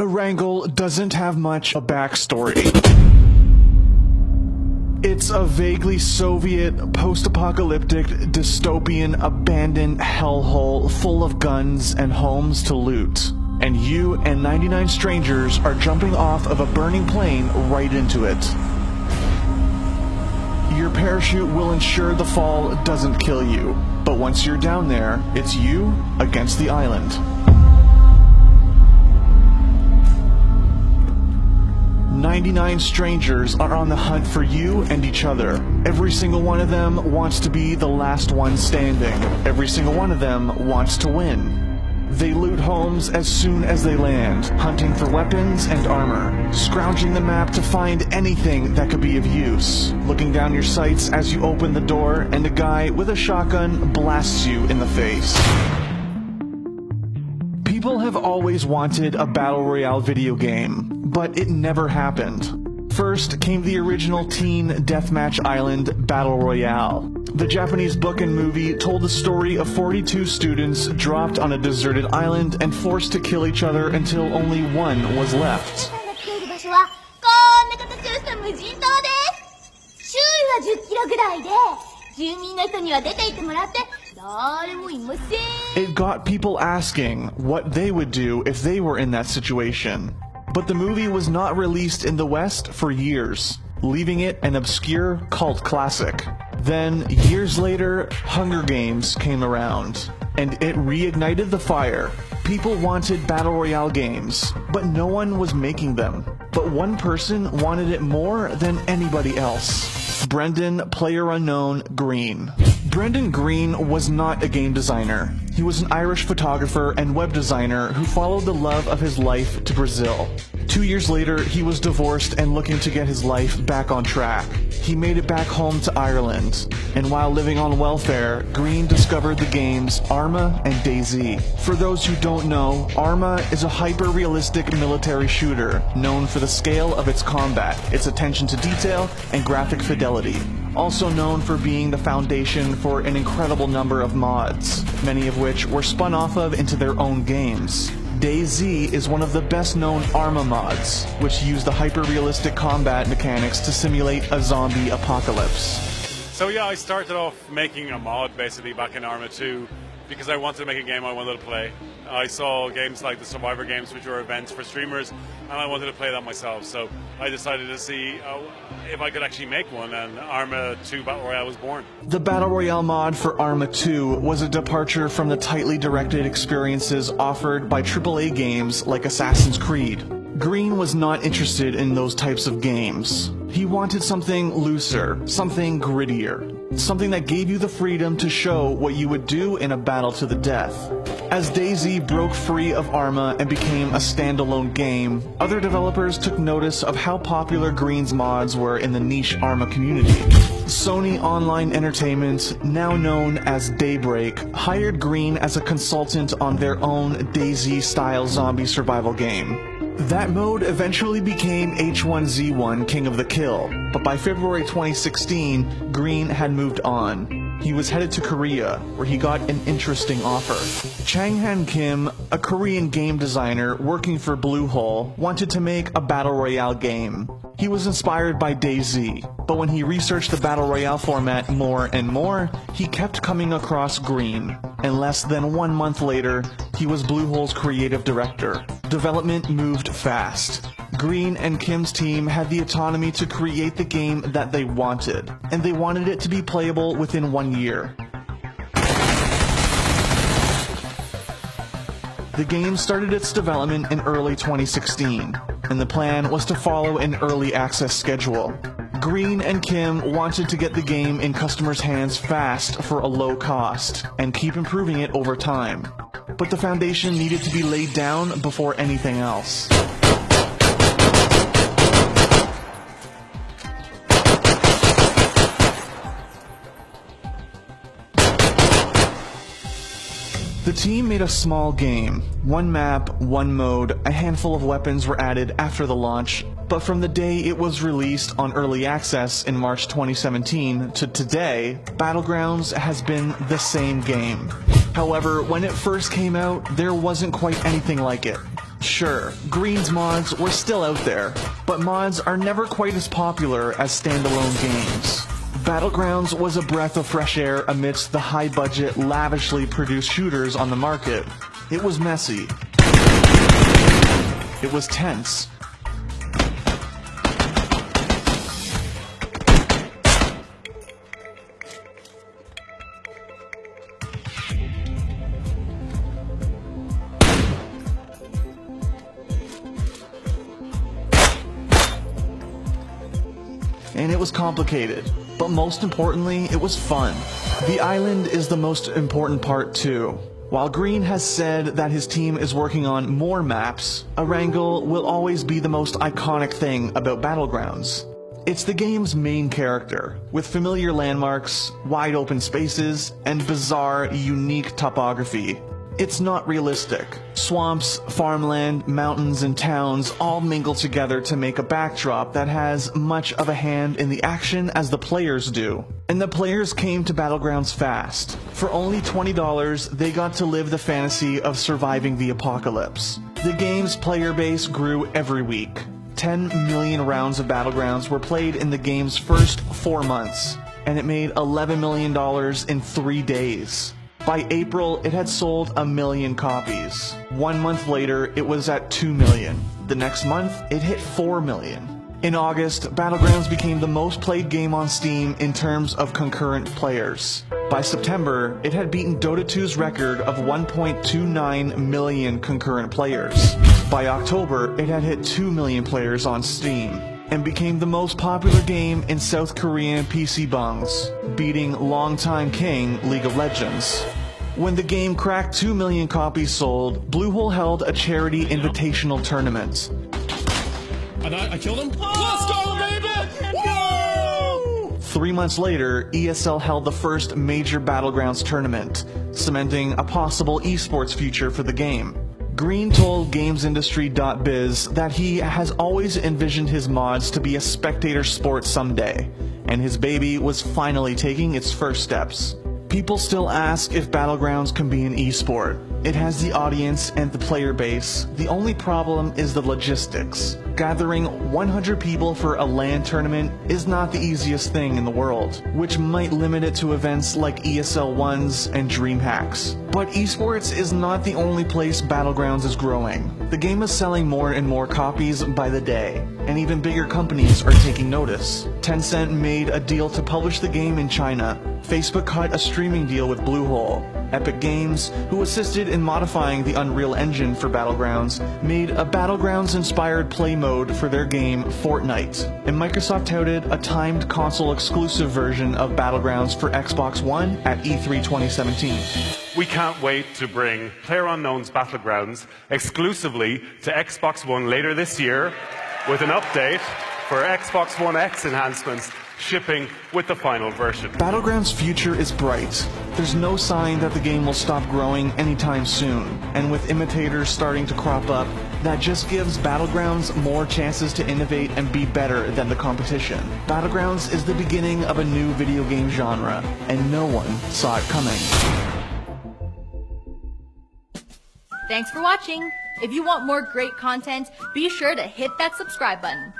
Erangel doesn't have much a backstory. It's a vaguely Soviet, post-apocalyptic, dystopian, abandoned hellhole full of guns and homes to loot. And you and 99 strangers are jumping off of a burning plane right into it. Your parachute will ensure the fall doesn't kill you, but once you're down there, it's you against the island. "99 strangers are on the hunt for you and each other. Every single one of them wants to be the last one standing. Every single one of them wants to win. They loot homes as soon as they land, hunting for weapons and armor, scrounging the map to find anything that could be of use, looking down your sights as you open the door and a guy with a shotgun blasts you in the face." People have always wanted a Battle Royale video game, but it never happened. First came the original Teen Deathmatch Island Battle Royale. The Japanese book and movie told the story of 42 students dropped on a deserted island and forced to kill each other until only one was left. It got people asking what they would do if they were in that situation. But the movie was not released in the West for years, leaving it an obscure cult classic. Then, years later, Hunger Games came around, and it reignited the fire. People wanted Battle Royale games, but no one was making them. But one person wanted it more than anybody else. Brendan PlayerUnknown Green. Brendan Green was not a game designer. He was an Irish photographer and web designer who followed the love of his life to Brazil. 2 years later, he was divorced and looking to get his life back on track. He made it back home to Ireland, and while living on welfare, Green discovered the games Arma and DayZ. For those who don't know, Arma is a hyper-realistic military shooter known for the scale of its combat, its attention to detail, and graphic fidelity. Also known for being the foundation for an incredible number of mods, many of which were spun off of into their own games. DayZ is one of the best-known Arma mods, which use the hyper-realistic combat mechanics to simulate a zombie apocalypse. So yeah, I started off making a mod basically back in Arma 2 because I wanted to make a game I wanted to play. I saw games like the Survivor games, which were events for streamers, and I wanted to play that myself. So I decided to see if I could actually make one, and Arma 2 Battle Royale was born. The Battle Royale mod for Arma 2 was a departure from the tightly directed experiences offered by AAA games like Assassin's Creed. Green was not interested in those types of games. He wanted something looser, something grittier, something that gave you the freedom to show what you would do in a battle to the death. As DayZ broke free of Arma and became a standalone game, other developers took notice of how popular Green's mods were in the niche Arma community. Sony Online Entertainment, now known as Daybreak, hired Green as a consultant on their own DayZ-style zombie survival game. That mode eventually became H1Z1 King of the Kill, but by February 2016, Green had moved on. He was headed to Korea, where he got an interesting offer. Chang-Han Kim, a Korean game designer working for Bluehole, wanted to make a Battle Royale game. He was inspired by DayZ, but when he researched the Battle Royale format more and more, he kept coming across Green. And less than 1 month later, he was Bluehole's creative director. Development moved fast. Green and Kim's team had the autonomy to create the game that they wanted, and they wanted it to be playable within 1 year. The game started its development in early 2016, and the plan was to follow an early access schedule. Green and Kim wanted to get the game in customers' hands fast for a low cost, and keep improving it over time. But the foundation needed to be laid down before anything else. The team made a small game. 1 map, 1 mode, a handful of weapons were added after the launch, but from the day it was released on early access in March 2017 to today, Battlegrounds has been the same game. However, when it first came out, there wasn't quite anything like it. Sure, Green's mods were still out there, but mods are never quite as popular as standalone games. Battlegrounds was a breath of fresh air amidst the high-budget, lavishly produced shooters on the market. It was messy. It was tense. And it was complicated, but most importantly, it was fun. The island is the most important part too. While Green has said that his team is working on more maps, Erangel will always be the most iconic thing about Battlegrounds. It's the game's main character, with familiar landmarks, wide open spaces, and bizarre, unique topography. It's not realistic. Swamps, farmland, mountains, and towns all mingle together to make a backdrop that has much of a hand in the action as the players do. And the players came to Battlegrounds fast. For only $20, they got to live the fantasy of surviving the apocalypse. The game's player base grew every week. 10 million rounds of Battlegrounds were played in the game's first 4 months, and it made $11 million in 3 days. By April, it had sold 1 million copies. 1 month later, it was at 2 million. The next month, it hit 4 million. In August, Battlegrounds became the most played game on Steam in terms of concurrent players. By September, it had beaten Dota 2's record of 1.29 million concurrent players. By October, it had hit 2 million players on Steam, and became the most popular game in South Korean PC bungs, beating longtime king League of Legends. When the game cracked 2 million copies sold, Bluehole held a charity invitational tournament. And I killed him? Let's go, baby! Woo! 3 months later, ESL held the first major Battlegrounds tournament, cementing a possible esports future for the game. Green told GamesIndustry.biz that he has always envisioned his mods to be a spectator sport someday, and his baby was finally taking its first steps. People still ask if Battlegrounds can be an esport. It has the audience and the player base. The only problem is the logistics. Gathering 100 people for a LAN tournament is not the easiest thing in the world, which might limit it to events like ESL 1s and DreamHacks. But esports is not the only place Battlegrounds is growing. The game is selling more and more copies by the day, and even bigger companies are taking notice. Tencent made a deal to publish the game in China. Facebook cut a streaming deal with Bluehole. Epic Games, who assisted in modifying the Unreal Engine for Battlegrounds, made a Battlegrounds-inspired play mode for their game Fortnite. And Microsoft touted a timed console-exclusive version of Battlegrounds for Xbox One at E3 2017. We can't wait to bring PlayerUnknown's Battlegrounds exclusively to Xbox One later this year, with an update for Xbox One X enhancements shipping with the final version. Battlegrounds' future is bright. There's no sign that the game will stop growing anytime soon, and with imitators starting to crop up, that just gives Battlegrounds more chances to innovate and be better than the competition. Battlegrounds is the beginning of a new video game genre, and no one saw it coming. Thanks for watching. If you want more great content, be sure to hit that subscribe button.